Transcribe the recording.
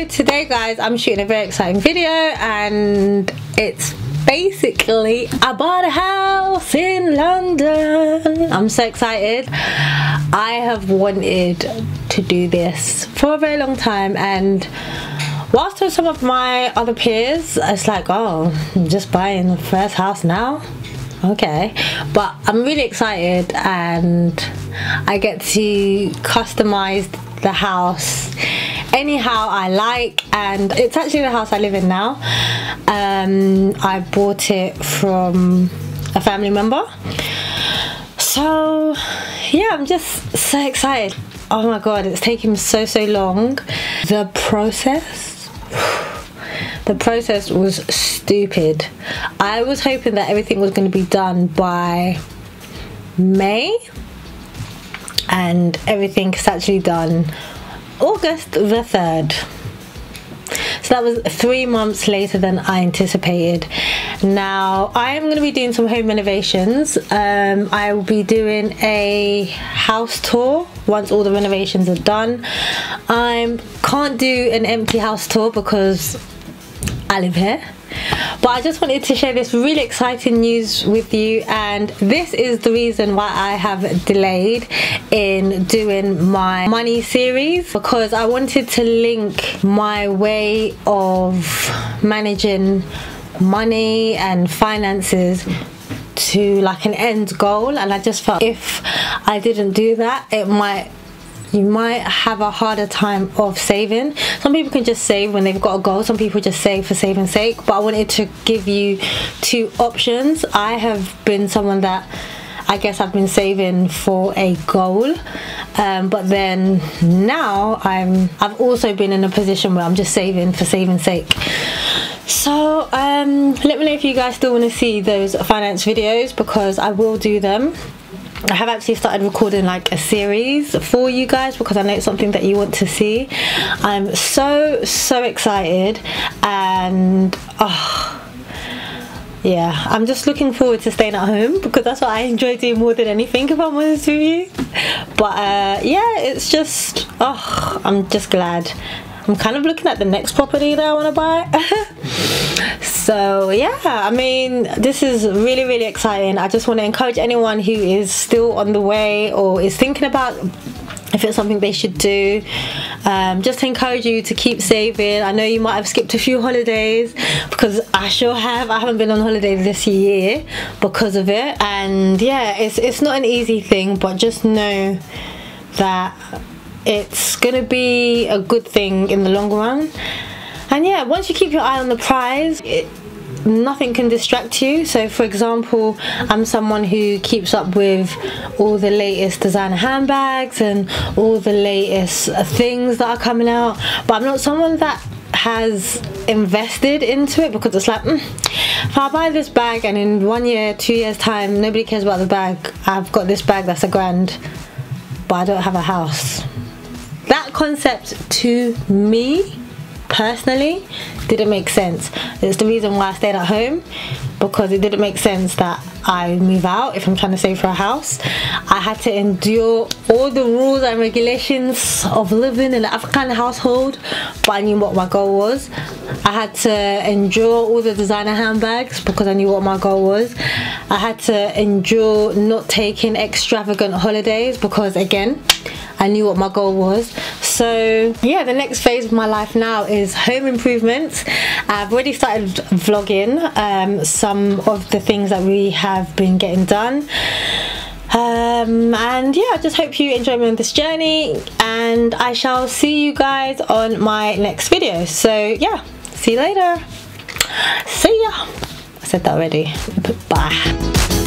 today guys, I'm shooting a very exciting video and it's basically I bought a house in London. I'm so excited. I have wanted to do this for a very long time, and whilst with some of my other peers it's like, oh, I'm just buying the first house now, okay, but I'm really excited and I get to customize the house anyhow I like, and it's actually the house I live in now. I bought it from a family member, so yeah, I'm just so excited. Oh my god, it's taken so long. The process was stupid. I was hoping that everything was going to be done by May, and everything is actually done August the 3rd. So that was 3 months later than I anticipated. Now I am going to be doing some home renovations. I will be doing a house tour once all the renovations are done. I can't do an empty house tour because I live here, but I just wanted to share this really exciting news with you, and this is the reason why I have delayed in doing my money series, because I wanted to link my way of managing money and finances to like an end goal, and I just felt if I didn't do that, you might have a harder time of saving. Some people can just save when they've got a goal, some people just save for saving's sake, but I wanted to give you two options. I have been someone that I guess I've been saving for a goal, but then now I've also been in a position where I'm just saving for saving's sake. So let me know if you guys still want to see those finance videos, because I will do them. I have actually started recording like a series for you guys because I know it's something that you want to see. I'm so excited, and yeah, I'm just looking forward to staying at home because that's what I enjoy doing more than anything, if I'm honest with you. But yeah, it's just, I'm just glad. I'm kind of looking at the next property that I want to buy. So yeah, I mean, this is really exciting. I just want to encourage anyone who is still on the way or is thinking about if it's something they should do, just to encourage you to keep saving. I know you might have skipped a few holidays, because I sure have. I haven't been on holiday this year because of it, and yeah, it's not an easy thing, but just know that it's gonna be a good thing in the long run. And yeah, once you keep your eye on the prize, nothing can distract you. So for example, I'm someone who keeps up with all the latest designer handbags and all the latest things that are coming out, but I'm not someone that has invested into it, because it's like, if I buy this bag and in 1 year, 2 years time nobody cares about the bag, I've got this bag that's £1,000 but I don't have a house. That concept to me personally didn't make sense. It's the reason why I stayed at home, because it didn't make sense that I move out if I'm trying to save for a house. I had to endure all the rules and regulations of living in an African household, but I knew what my goal was. I had to endure all the designer handbags because I knew what my goal was. I had to endure not taking extravagant holidays because, again, I knew what my goal was. So yeah, the next phase of my life now is home improvements. I've already started vlogging some of the things that we have been getting done, and yeah, I just hope you enjoy me on this journey, and I shall see you guys on my next video. So yeah, see you later. See ya. I said that already. Bye.